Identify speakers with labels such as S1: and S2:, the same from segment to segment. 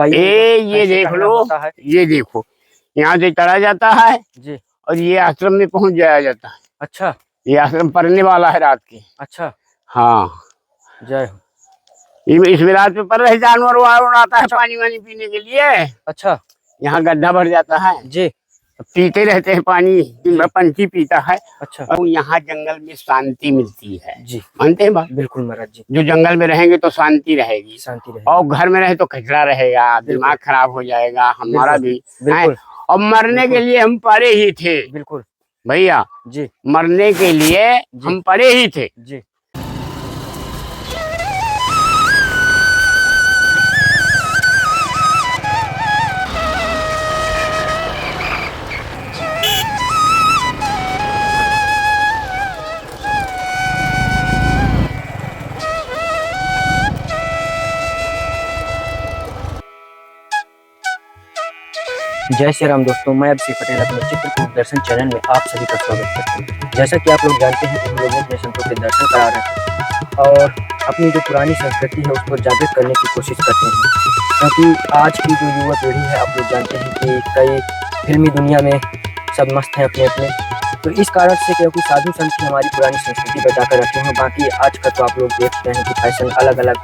S1: ये देख लो, ये देखो, यहाँ से चढ़ा जाता है
S2: जी,
S1: और ये आश्रम में पहुंच जाया जाता है।
S2: अच्छा,
S1: ये आश्रम पढ़ने वाला है रात के।
S2: अच्छा,
S1: हाँ,
S2: जय हो।
S1: इसमें रात में पर रहे जानवर आता है पानी वानी पीने के लिए।
S2: अच्छा,
S1: यहाँ गड्ढा भर जाता है
S2: जी,
S1: पीते रहते हैं पानी, पंछी पीता है।
S2: अच्छा,
S1: और यहाँ जंगल में शांति मिलती है
S2: जी,
S1: मानते हैं बात?
S2: बिल्कुल महाराज जी,
S1: जो जंगल में रहेंगे तो शांति रहेगी,
S2: शांति रहे।
S1: और घर में रहे तो कचरा रहेगा, दिमाग खराब हो जाएगा हमारा भी।
S2: बिल्कुल,
S1: और मरने के लिए हम पड़े ही थे
S2: बिल्कुल
S1: भैया
S2: जी,
S1: मरने के लिए हम पड़े ही थे।
S2: जी। जय श्री राम दोस्तों, मैं अभिषेक पटेल अपने चित्रकूट दर्शन चैनल में आप सभी का स्वागत करता हूँ। जैसा कि आप लोग जानते हैं हम लोग अपने संतों के दर्शन करा रहे हैं और अपनी जो पुरानी संस्कृति है उसको जागृत करने की कोशिश करते हैं, क्योंकि आज की जो युवा पीढ़ी है आप लोग जानते हैं कि कई फिल्मी दुनिया में सब मस्त हैं अपने अपने, तो इस कारण से क्योंकि साधु संत हमारी पुरानी संस्कृति बचा कर रखे हैं। बाकी आज का तो आप लोग देखते हैं कि फैशन अलग अलग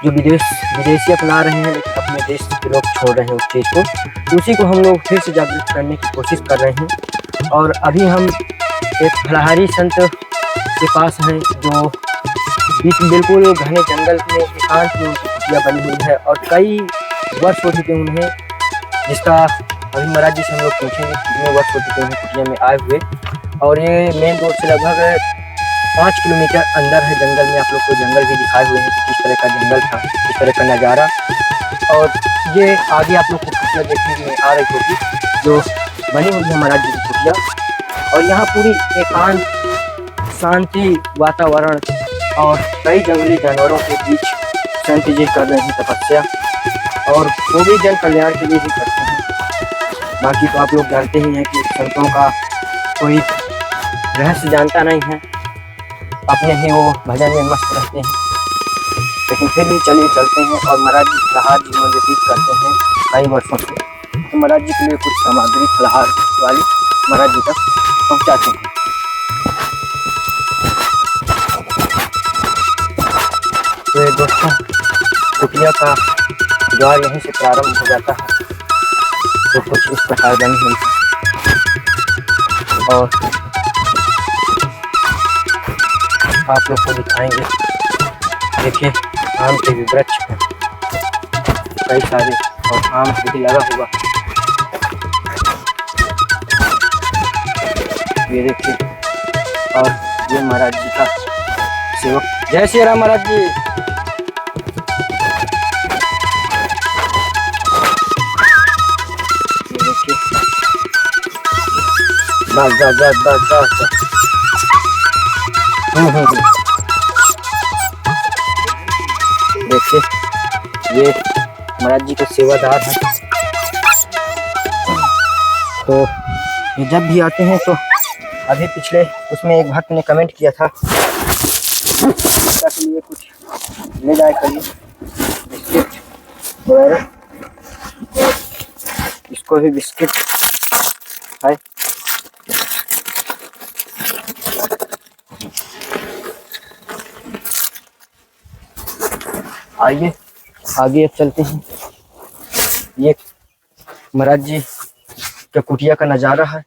S2: जो विदेशी अपना रहे हैं, लेकिन अपने देश के लोग छोड़ रहे हैं उस चीज़ को, तो उसी को हम लोग फिर से जागृत करने की कोशिश कर रहे हैं। और अभी हम एक फलाहारी संत के पास हैं जो बिल्कुल घने जंगल में एकांत में उनकी कुटिया बनी हुई है और कई वर्ष हो चुके उन्हें, जिसका अभी महाराज जी से हम लोग पूछेंगे कितने वर्ष हो चुके उन्हें कुटिया में आए हुए। और ये मेन रोड से लगभग 5 किलोमीटर अंदर है जंगल में। आप लोग को जंगल भी दिखाए हुए हैं कि किस तरह का जंगल था, किस तरह का नज़ारा। और ये आगे आप लोग को कुटिया देखने में आ रही होगी जो बनी हुई है महाराज जी की कुटिया। और यहाँ पूरी एकांत शांति वातावरण और कई जंगली जानवरों के बीच संत जी कर रहे हैं तपस्या, और वो भी जन कल्याण के लिए ही करते हैं। बाकी तो आप लोग जानते ही हैं कि संतों का कोई रहस्य जानता नहीं है, अपने ही वो भजन में मस्त रहते हैं, लेकिन फिर भी चलिए चलते हैं और महाराज जी फलाहार जीवन व्यतीत करते हैं कई वर्षों से। तो महाराज जी के लिए कुछ सामग्री फलाहार वाली महाराज जी तक पहुँचाते हैं। तो ये दोस्तों कुटिया का द्वार यहीं से प्रारंभ हो जाता है, तो कुछ इस प्रकार बनी हुई है। और आप लोग को दिखाएंगे, देखिए आम के भी वृक्ष हैं कई सारे और आम भी लगा हुआ। ये देखिए, और ये महाराज जी का सेवक। जय श्री राम महाराज जी। ये देखिए, बस बस बस बस बस। देखिए ये महाराज जी के सेवादार हैं, तो ये जब भी आते हैं तो अभी पिछले उसमें एक भक्त ने कमेंट किया था के लिए कुछ ले जाए करिए बिस्किट वगैरह, इसको भी बिस्किट है। आइए आगे अब चलते हैं। ये महाराज जी का कुटिया का नज़ारा है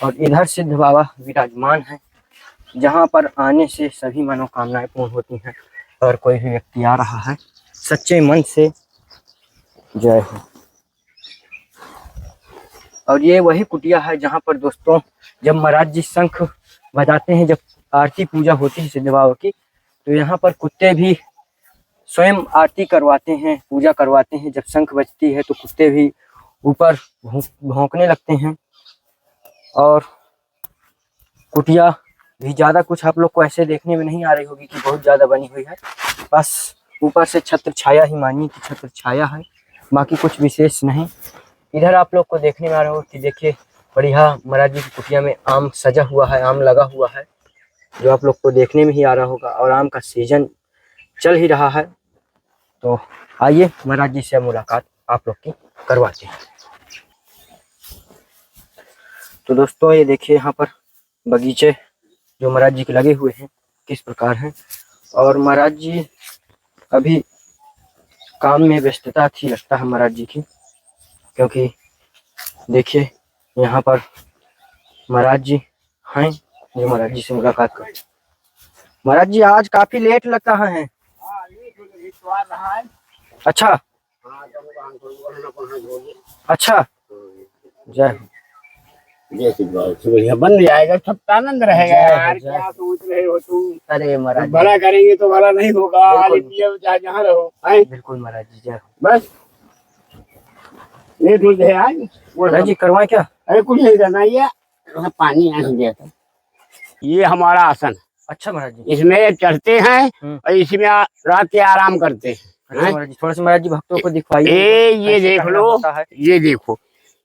S2: और इधर सिद्ध बाबा विराजमान है, जहाँ पर आने से सभी मनोकामनाएं पूर्ण होती हैं। और कोई भी व्यक्ति आ रहा है सच्चे मन से, जय हो। और ये वही कुटिया है जहाँ पर दोस्तों जब महाराज जी शंख बजाते हैं, जब आरती पूजा होती है सिद्ध बाबा की, तो यहाँ पर कुत्ते भी स्वयं आरती करवाते हैं, पूजा करवाते हैं। जब शंख बजती है तो कुत्ते भी ऊपर भौंकने लगते हैं। और कुटिया भी ज़्यादा कुछ आप लोग को ऐसे देखने में नहीं आ रही होगी कि बहुत ज़्यादा बनी हुई है, बस ऊपर से छत्र छाया ही मानिए कि छत्र छाया है, बाकी कुछ विशेष नहीं। इधर आप लोग को देखने में आ रहा होगा कि देखिए बढ़िया महाराज जी की कुटिया में आम सजा हुआ है, आम लगा हुआ है, जो आप लोग को देखने में ही आ रहा होगा। और आम का सीजन चल ही रहा है, तो आइए महाराज जी से मुलाकात आप लोग की करवाते हैं। तो दोस्तों ये देखिए यहाँ पर बगीचे जो महाराज जी के लगे हुए हैं किस प्रकार हैं, और महाराज जी अभी काम में व्यस्तता थी लगता है महाराज जी की, क्योंकि देखिए यहाँ पर महाराज जी हैं जो महाराज जी से मुलाकात कर। महाराज जी आज काफी लेट लग रहा है। अच्छा अच्छा, जय हो।
S1: बढ़िया बन जाएगा, सबका आनंद रहेगा यार।
S2: जय
S1: क्या सोच रहे हो तुम?
S2: अरे महाराज
S1: भला करेंगे तो भला नहीं होगा। चाहे जहाँ रहो,
S2: बिल्कुल महाराज जी, जय हो।
S1: बस लेट हो जाए आज
S2: महाराज जी करवाएं क्या?
S1: अरे कुछ नहीं करना, ये पानी आ गया था। ये हमारा आसन,
S2: अच्छा महाराज जी,
S1: इसमें चढ़ते हैं और इसमें रात के आराम करते हैं।
S2: अच्छा महाराज जी, थोड़ा सा महाराज जी भक्तों को दिखवाइए।
S1: ये देख लो, ये देखो,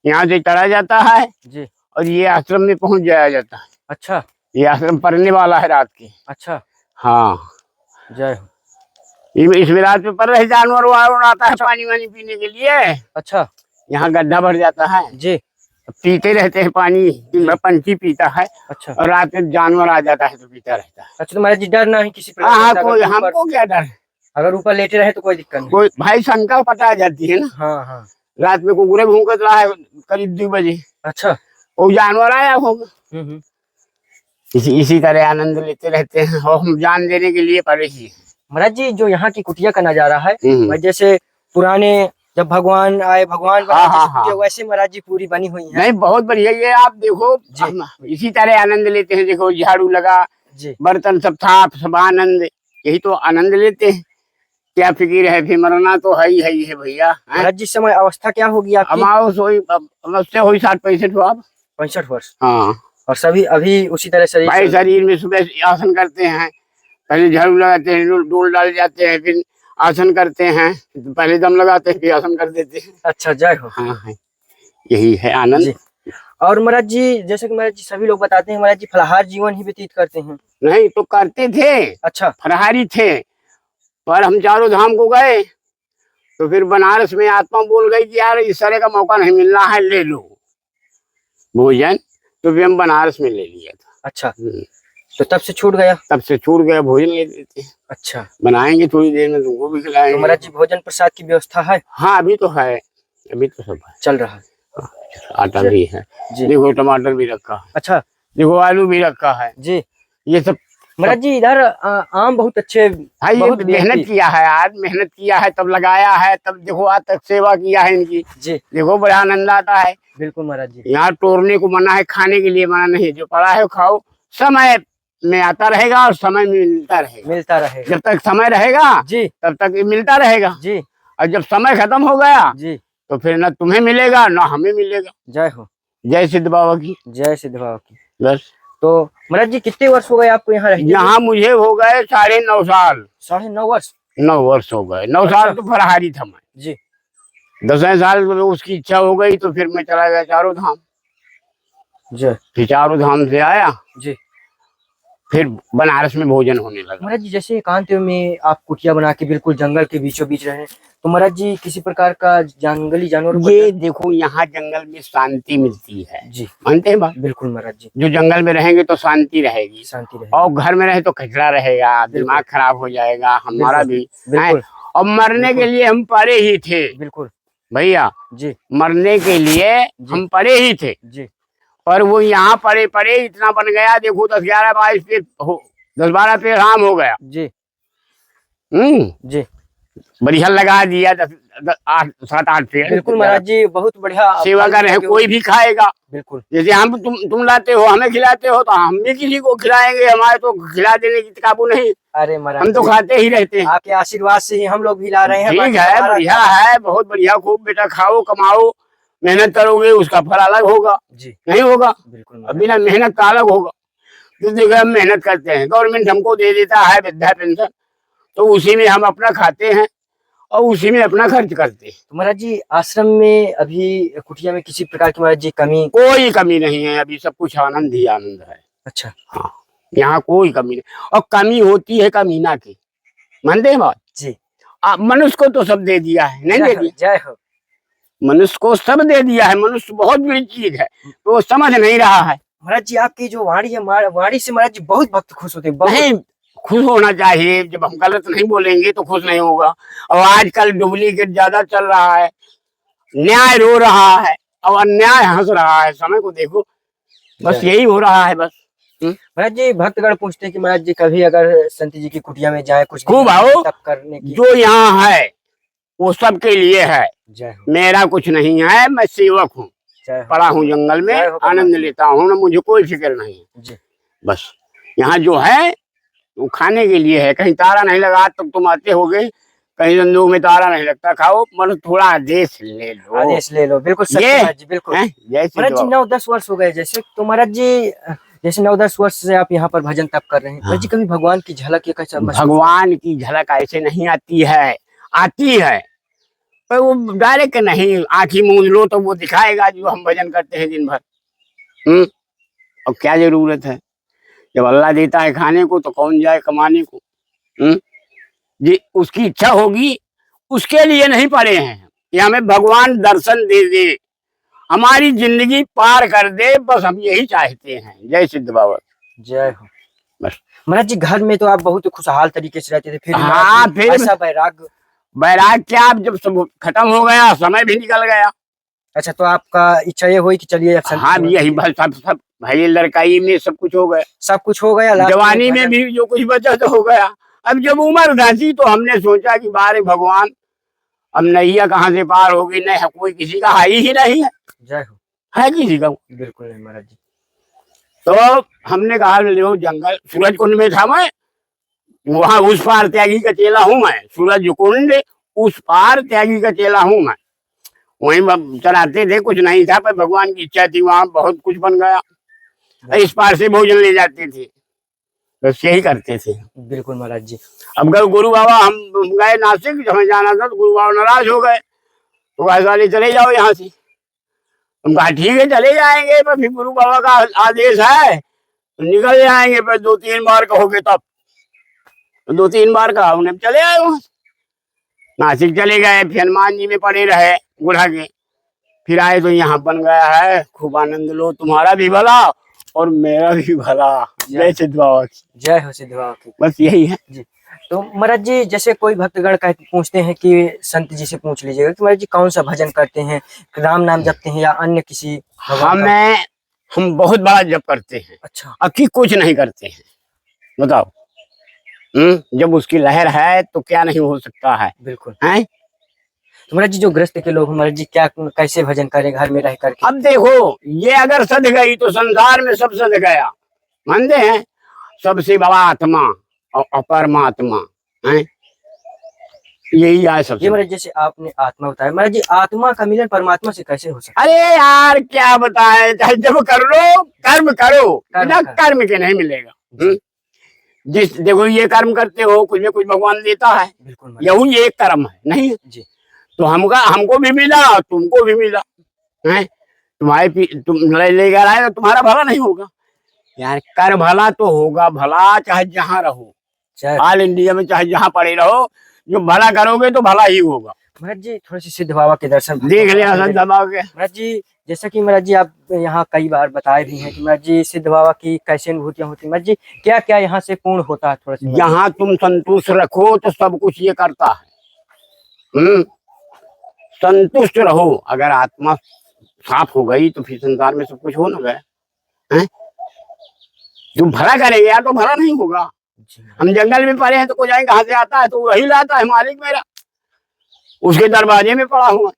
S1: यहाँ से चढ़ा जाता है
S2: जी,
S1: और ये आश्रम में पहुंच जाया जाता है।
S2: अच्छा,
S1: ये आश्रम पढ़ने वाला है रात के।
S2: अच्छा,
S1: हाँ,
S2: जय हो।
S1: इसमें रात में पड़ रहे जानवर वावर आता है पानी वानी पीने के लिए।
S2: अच्छा,
S1: यहाँ गड्ढा भर जाता है
S2: जी,
S1: पीते रहते हैं पानी। दिन भर पंछी पीता है
S2: अच्छा,
S1: और रात में जानवर आ जाता है तो पीता रहता है।
S2: अच्छा। तो महाराज जी डर नहीं किसी प्रकार
S1: हाँ,
S2: का?
S1: कोई हमको क्या डर है?
S2: अगर ऊपर लेटे रहे तो कोई दिक्कत नहीं।
S1: कोई भाई शंका पता जाती है ना।
S2: हाँ हाँ,
S1: रात में कुकुरे भूकत रहा है करीब 2 बजे,
S2: अच्छा,
S1: वो जानवर आया होगा। इसी तरह आनंद लेते रहते हैं और हम जान देने के लिए पड़े ही।
S2: महाराज जी जो यहाँ की कुटिया का नजारा है,
S1: हम्म।
S2: जैसे पुराने जब भगवान आए, भगवान
S1: हाँ, हाँ, हाँ।
S2: वैसे महाराज जी पूरी बनी हुई है।
S1: नहीं, बहुत बढ़िया। ये आप देखो, इसी तरह आनंद लेते हैं। देखो झाड़ू लगा
S2: जी,
S1: बर्तन सब साफ, सब आनंद, यही तो आनंद लेते हैं। क्या फिक्र है, फिर मरना तो है ही है भैया।
S2: महाराज जी समय अवस्था क्या होगी आपकी?
S1: हमारे हुई 60-65 आप
S2: 65 वर्ष।
S1: हाँ,
S2: और सभी अभी उसी तरह शरीर
S1: भाई शरीर में सुबह आसन करते हैं, पहले झाड़ू लगाते हैं, डोल डाल जाते हैं, फिर आसन करते हैं, पहले दम लगाते हैं फिर आसन कर देते हैं।
S2: अच्छा, जय हो।
S1: हाँ है, यही है आनंद।
S2: और महाराज जी जैसे कि महाराज जी सभी लोग बताते हैं महाराज जी फलाहार जीवन ही व्यतीत करते हैं।
S1: नहीं तो करते थे,
S2: अच्छा,
S1: फलाहारी थे, पर हम चारों धाम को गए तो फिर बनारस में आत्मा बोल गई कि यार इस तरह का मौका नहीं मिलना है, ले लो भोजन। तो फिर हम बनारस में ले लिया था।
S2: अच्छा, तो तब से छूट गया?
S1: तब से छूट गया, भोजन ले लेते हैं।
S2: अच्छा,
S1: बनाएंगे थोड़ी देर में, तुमको भी खिलाएंगे।
S2: तो महाराज जी भोजन प्रसाद की व्यवस्था है?
S1: हाँ, अभी तो है, अभी तो सब है,
S2: चल रहा है।
S1: आटा भी है
S2: जी,
S1: देखो, टमाटर भी रखा है।
S2: अच्छा,
S1: देखो आलू भी रखा है
S2: जी।
S1: ये सब।
S2: महाराज जी इधर आम बहुत अच्छे,
S1: भाई ये मेहनत किया है, आज मेहनत किया है तब लगाया है, तब देखो आज तक सेवा किया है इनकी।
S2: जी,
S1: देखो बड़ा आनंद आता है।
S2: बिल्कुल महाराज जी,
S1: यहाँ तोड़ने को मना है, खाने के लिए मना नहीं। जो पड़ा है खाओ, समय में आता रहेगा और समय में मिलता रहेगा। जब तक समय रहेगा
S2: जी,
S1: तब तक ये मिलता रहेगा
S2: जी,
S1: और जब समय खत्म हो गया
S2: जी,
S1: तो फिर न तुम्हें मिलेगा न हमें मिलेगा।
S2: जय हो।
S1: जय सिद्ध बाबा की,
S2: जय सिद्ध बाबा की।
S1: बस।
S2: तो महाराज जी कितने वर्ष हो गए आपको यहाँ रहते?
S1: यहाँ मुझे हो गए 9.5 साल।
S2: 9.5 वर्ष?
S1: 9 वर्ष हो गए। 9 साल तो फलाहारी था मैं
S2: जी।
S1: 10वें साल उसकी इच्छा हो गई तो फिर मैं चला गया चारों धाम। फिर चारों धाम से आया
S2: जी,
S1: फिर बनारस में भोजन होने लगा।
S2: महाराज जी जैसे एकांत में आप कुटिया बना के बिल्कुल जंगल के बीचों बीच रहे, तो महाराज जी किसी प्रकार का जंगली जानवर?
S1: ये देखो यहाँ जंगल में शांति मिलती है जी, मानते हैं बात?
S2: बिल्कुल महाराज जी,
S1: जो जंगल में रहेंगे तो शांति रहेगी,
S2: शांति रहेगी।
S1: और घर में रहे तो कचरा रहेगा, दिमाग खराब हो जाएगा हमारा भी। और मरने के लिए हम पड़े ही थे। बिल्कुल भैया जी, मरने के लिए हम पड़े ही थे जी। और वो यहाँ पड़े पड़े इतना बन गया, देखो 10, 11, 22 पेड़, 10, 12 पेड़ आम हो गया जी। जी, बढ़िया लगा दिया 8, 7, 8 पेड़।
S2: बिल्कुल महाराज जी, बहुत बढ़िया
S1: सेवा कर रहे हैं, कोई भी खाएगा। बिल्कुल, जैसे हम तुम लाते हो हमें खिलाते हो तो हम भी किसी को खिलाएंगे, हमारे तो खिला देने की काबू नहीं।
S2: अरे महाराज
S1: हम तो खाते ही रहते हैं,
S2: आपके आशीर्वाद से ही हम लोग भी ला रहे हैं।
S1: ठीक है, बढ़िया है, बहुत बढ़िया। खूब बेटा खाओ, कमाओ, मेहनत करोगे उसका फल अलग होगा जी, नहीं होगा? बिल्कुल, बिना मेहनत का अलग होगा। तो देखो हम मेहनत करते हैं, गवर्नमेंट हमको दे देता है वृद्धा पेंशन, तो उसी में हम अपना खाते हैं और उसी में अपना खर्च करते हैं।
S2: तो महाराज जी आश्रम में अभी कुटिया में किसी प्रकार की महाराज जी कमी?
S1: कोई कमी नहीं है, अभी सब कुछ आनंद ही आनंद है। अच्छा, हाँ, यहाँ कोई कमी नहीं। और कमी होती है कमीना की, मानते हैं बात जी। मनुष्य को तो सब दे दिया है, नहीं दे दिया?
S2: जय हो।
S1: मनुष्य को सब दे दिया है, मनुष्य बहुत बड़ी चीज है, तो वो समझ नहीं रहा है।
S2: महाराज जी आपकी जो वाणी है, वाणी से महाराज जी बहुत भक्त खुश होते हैं, बहुत।
S1: नहीं, खुश होना चाहिए। जब हम गलत नहीं बोलेंगे तो खुश नहीं होगा। और आजकल डुप्लीकेट ज्यादा चल रहा है, न्याय रो रहा है और अन्याय हंस रहा है। समय को देखो, बस यही हो रहा है। बस
S2: महाराज जी भक्तगण पूछते हैं कि महाराज जी कभी अगर संत जी की कुटिया में जाए, कुछ
S1: खूब आओ,
S2: तप करने की।
S1: जो यहाँ है वो सबके लिए है। मेरा कुछ नहीं है, मैं सेवक हूँ, पड़ा हूँ जंगल में, आनंद लेता हूँ ना, मुझे कोई फिक्र नहीं है। बस यहाँ जो है वो खाने के लिए है। कहीं तारा नहीं लगा तब तुम आते होगे, कहीं संदूक में तारा नहीं लगता। खाओ, मतलब थोड़ा आदेश ले लो,
S2: आदेश ले लो। बिल्कुल सच जी, बिल्कुल। महाराज जी 9-10 वर्ष हो गए जैसे, तो महाराज जी जैसे 9-10 वर्ष से आप यहाँ पर भजन तप कर रहे हैं। महाराज जी कभी भगवान की झलक या कैसा?
S1: भगवान की झलक ऐसे नहीं आती है, आती है पर वो डायरेक्ट नहीं। आंखी मूंद लो तो वो दिखाएगा जो हम भजन करते हैं दिन भर। और क्या जरूरत है, जब अल्लाह देता है खाने को तो कौन जाए कमाने को। जी उसकी इच्छा होगी, उसके लिए नहीं पड़े हैं कि हमें भगवान दर्शन दे दे, हमारी जिंदगी पार कर दे, बस हम यही चाहते हैं। जय सिद्ध बाबा,
S2: जय हो।
S1: बस
S2: महाराज जी घर में तो आप बहुत खुशहाल तरीके से रहते थे, फिर
S1: हाँ, फिर
S2: ऐसा
S1: बैराग क्या, अब जब सब खत्म हो गया, समय भी निकल गया।
S2: अच्छा, तो आपका इच्छा ये हुई कि चलिए
S1: हाँ, यही बस सब भाई लड़काई में सब कुछ हो गया,
S2: सब कुछ हो गया।
S1: जवानी में भी जो कुछ बचा तो हो गया। अब जब उम्र घासी तो हमने सोचा कि बारे भगवान, अब नैया कहाँ से पार होगी, नहीं है कोई, किसी का हाई ही नहीं है।
S2: जय हो।
S1: है किसी का?
S2: बिल्कुल नहीं महाराज जी।
S1: तो हमने कहा लो जंगल, सूरज कुंड में था मैं, वहां उस पार त्यागी का चेला हूँ मैं। सूरज कुंड उस पार त्यागी का चेला हूँ मैं। वहीं चलाते थे, कुछ नहीं था, पर भगवान की इच्छा थी, वहां बहुत कुछ बन गया। इस पार से भोजन ले जाते थे, बस यही करते थे।
S2: बिल्कुल महाराज जी।
S1: अब गुरु बाबा, हम गए नासिक, हमें जाना था, तो गुरु बाबा नाराज हो गए, तो ऐसा चले जाओ यहाँ से। हम कहा ठीक है चले जाएंगे, पर फिर गुरु बाबा का आदेश है तो निकल जाएंगे, पर 2-3 बार कहोगे तब। तो 2-3 बार कहा, उन्हें चले आए वहां नासिक चले गए, फिर हनुमान जी में पड़े रहे गुढ़ा के। फिर आए तो यहाँ बन गया है, खूब आनंद लो, तुम्हारा भी भला और मेरा भी भला। जय सिद्ध बाबा की,
S2: जय हो सिद्ध बाबा की।
S1: बस यही है
S2: जी। तो महाराज जी जैसे कोई भक्तगण पूछते हैं कि संत जी से पूछ लीजिएगा कि महाराज जी कौन सा भजन करते हैं, राम नाम जपते हैं या अन्य किसी?
S1: हम बहुत बड़ा जप करते हैं।
S2: अच्छा।
S1: अकी कुछ नहीं करते हैं, बताओ। जब उसकी लहर है तो क्या नहीं हो सकता है।
S2: बिल्कुल
S1: है।
S2: तो महाराज जी जो ग्रस्त के लोग, महाराज जी क्या कैसे भजन करें घर में रह करके?
S1: अब देखो, ये अगर सद गई तो संसार में सब सद गया, मानते हैं? सबसे बड़ा आत्मा और अपरमात्मा है, यही है सब।
S2: ये महाराज जैसे आपने आत्मा बताया, महाराज जी आत्मा का मिलन परमात्मा से कैसे हो सकता
S1: है? अरे यार क्या बताए, चाहे जब कर लो, कर्म करो, बिना कर्म के नहीं मिलेगा। जिस देखो ये कर्म करते हो, कुछ में कुछ भगवान देता है।
S2: बिल्कुल,
S1: यही एक कर्म है नहीं जी। तो हमको भी मिला, तुमको भी मिला है। तुम लेकर आए तो तुम्हारा भला नहीं होगा यार। कर भला तो होगा भला, चाहे जहाँ रहो, ऑल इंडिया में चाहे जहाँ पड़े रहो, जो भला करोगे तो भला ही होगा।
S2: महाराज जी थोड़े से सिद्ध बाबा के दर्शन
S1: देख लिया सिद्ध बाबा के।
S2: महाराज जी जैसा कि महाराज जी आप यहाँ कई बार बताए भी हैं कि महाराज जी सिद्ध बाबा की कैसी अनुभूतियां होती है, महाराज जी क्या क्या यहाँ से पूर्ण होता है? थोड़ा सा
S1: यहाँ तुम संतुष्ट रखो तो सब कुछ ये करता है। संतुष्ट रहो, अगर आत्मा साफ हो गई तो फिर संसार में सब कुछ हो ना गया। जो भला करेंगे यार तो भला नहीं होगा। हम जंगल में पड़े हैं तो कोई जाए कहाँ से आता है, तो वही लाता है मालिक मेरा, उसके दरवाजे में पड़ा हुआ।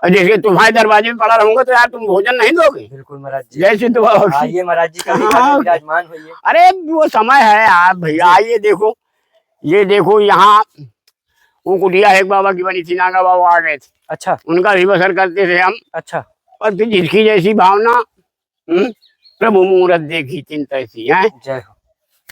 S1: और जैसे तुम्हारे दरवाजे में पड़ा रहूंगा तो यार तुम भोजन नहीं दोगे।
S2: बिल्कुल महाराज जी।
S1: जय सिद्ध बाबा।
S2: आइए महाराज जी विराजमान होइए।
S1: अरे वो समय है यार भैया, आइए देखो, ये देखो यहाँ वो कुटिया एक बाबा की बनी थी, नागा बाबा आ गए थे।
S2: अच्छा।
S1: उनका भी बसर करते थे हम।
S2: अच्छा।
S1: और फिर जिसकी जैसी भावना, प्रभु मुहूर्त देखी चिंता ऐसी है।
S2: जय हो।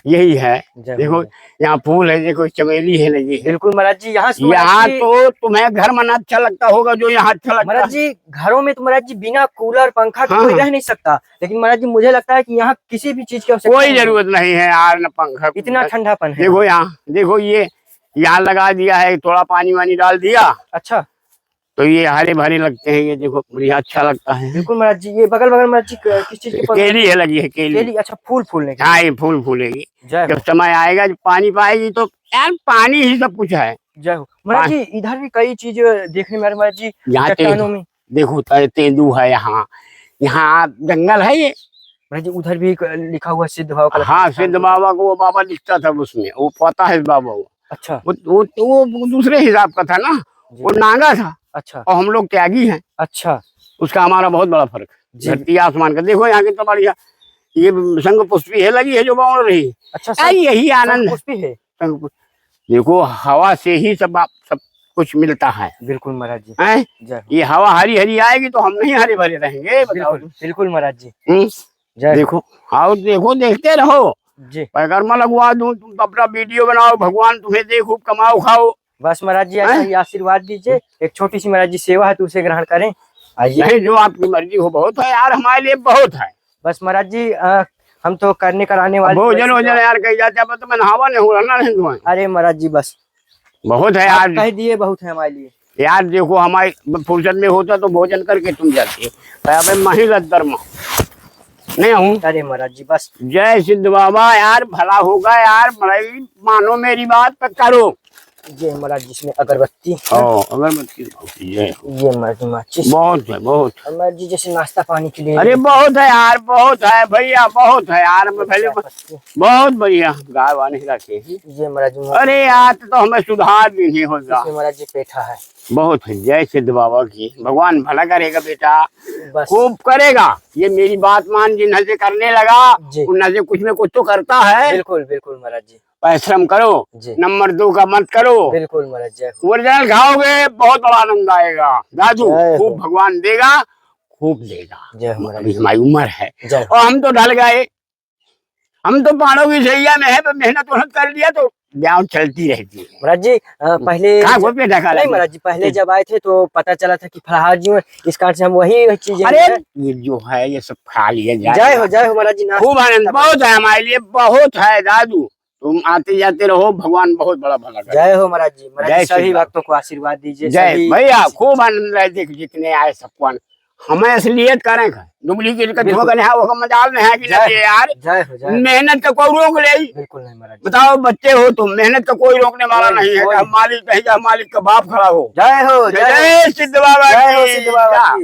S1: यही है। देखो यहाँ फूल है, देखो चमेली है लगी।
S2: बिल्कुल महाराज जी। यहाँ
S1: तो तुम्हें घर में अच्छा लगता होगा जो यहाँ अच्छा लगता है।
S2: महाराज जी घरों में तो महाराज जी बिना कूलर पंखा के कोई रह नहीं सकता, लेकिन महाराज जी मुझे लगता है कि यहाँ किसी भी चीज की
S1: कोई जरूरत नहीं है यार, न पंखा,
S2: इतना ठंडापन है।
S1: देखो यहाँ, देखो ये यहाँ लगा दिया है, थोड़ा पानी वानी डाल दिया।
S2: अच्छा।
S1: तो ये हरे भरे लगते हैं, ये देखो बढ़िया अच्छा लगता है।
S2: बिल्कुल महाराज जी। ये बगल बगल महाराज जी किस चीज की
S1: केली है, लगी है केली।
S2: केली, अच्छा फूल फूलने की।
S1: हाँ, ये फूल फूलेगी
S2: जय
S1: जब समय आएगा, जब पानी पाएगी तो यार पानी ही सब कुछ है।
S2: जय हो महाराज जी। इधर भी कई चीजें देखने में महाराज जी,
S1: यहाँ
S2: चट्टानों में
S1: देखो तेंदू है, यहाँ यहाँ जंगल है ये
S2: महाराज जी। उधर भी लिखा हुआ सिद्ध बाबा का।
S1: हाँ, सिद्ध बाबा को वो बाबा दिखता था उसमें, वो पता है बाबा वो।
S2: अच्छा,
S1: वो दूसरे हिसाब का था ना, वो नांगा था।
S2: अच्छा,
S1: और हम लोग त्यागी हैं।
S2: अच्छा,
S1: उसका हमारा बहुत बड़ा फर्क
S2: जी।
S1: है, धरती आसमान का। देखो यहाँ की तो बढ़िया ये शंख पुष्पी है लगी है जो बाउंड रही।
S2: अच्छा,
S1: यही आनंद
S2: पुष्पी है।
S1: शंख पुष्पी। देखो हवा से ही सब कुछ मिलता है।
S2: बिल्कुल महाराज जी।
S1: हैं? ये हवा हरी हरी आएगी तो हम नहीं हरे भरे रहेंगे, बताओ।
S2: बिल्कुल महाराज जी।
S1: देखो आओ, देखो देखते रहो
S2: जी।
S1: पैगरमा लगवा दूं, तुम अपना वीडियो बनाओ, भगवान तुम्हें दे, खूब कमाओ खाओ।
S2: बस महाराज जी ऐसा ही आशीर्वाद दीजिए। एक छोटी सी महाराज जी सेवा है तो उसे ग्रहण करें। आइए।
S1: नहीं, जो आपकी मर्जी हो, बहुत है यार, हमारे लिए बहुत है।
S2: बस महाराज जी हम तो करने कराने वाले
S1: भोजन वोजन यार कही जाते हैं, तो मैं नहावा नहीं हुआ ना नहीं।
S2: अरे महाराज जी बस
S1: बहुत है यार,
S2: कह दिए बहुत है हमारे लिए।
S1: यार देखो हमारी फुर्सत में होता तो भोजन करके तुम जाती है, महिला धर्म नहीं हूँ।
S2: अरे महाराज जी बस।
S1: जय सिद्ध बाबा, यार भला होगा यार, मानो मेरी बात पर करो।
S2: ये महाराज जी इसमें अगरबत्ती,
S1: अगरबत्ती,
S2: ये महाराज जी माचिस,
S1: बहुत है बहुत।
S2: महाराज जी जैसे नाश्ता पानी के लिए।
S1: अरे बहुत है यार, बहुत है भैया, बहुत है यार। मैं पहले बहुत बढ़िया गाय वानी रखे।
S2: ये महाराज जी।
S1: अरे यार तो हमें सुधार भी नहीं होगा।
S2: महाराज जी पेठा है।
S1: बहुत है। जय सिद्ध बाबा की, भगवान भला करेगा बेटा, खूब करेगा। ये मेरी बात मान, जिन से करने लगा उन से कुछ में कुछ तो करता है।
S2: बिल्कुल बिल्कुल महाराज जी।
S1: परिश्रम करो, नंबर 2 का मत करो।
S2: बिल्कुल महाराज जी।
S1: ओरिजिनल खाओगे बहुत बड़ा आनंद आएगा दादू, खूब भगवान देगा, खूब देगा। अभी हमारी उम्र है और हम तो ढल गए, हम तो पहाड़ों की सैया में है, तो मेहनत कर लिया तो ब्याह चलती रहती है।
S2: महाराज जी पहले महाराज जी पहले जब आए थे तो पता चला था कि फलाहार जी इस कारण से हम वही चीजें।
S1: अरे ये जो है ये सब खा लिया
S2: जाए हो महाराज जी।
S1: खूब आनंद बहुत है हमारे लिए, बहुत है दादू। तुम आते जाते रहो, भगवान बहुत बड़ा भला करे।
S2: जय हो महाराज जी। महाराज जी सभी भक्तों को आशीर्वाद दीजिए।
S1: जय भैया, खूब आनंद रहे। देख जितने आए सबको हमें असलियत करें, डुप्लीकेट का धोखा नहीं है, वो मजाल नहीं है कि नहीं यार। मेहनत का कोई रोक ले।
S2: बिल्कुल नहीं महाराज।
S1: बताओ बच्चे हो तुम, मेहनत का कोई रोकने वाला नहीं है। मालिक कहेगा, मालिक का बाप खड़ा हो।
S2: जय हो,
S1: जय सिद्ध बाबा।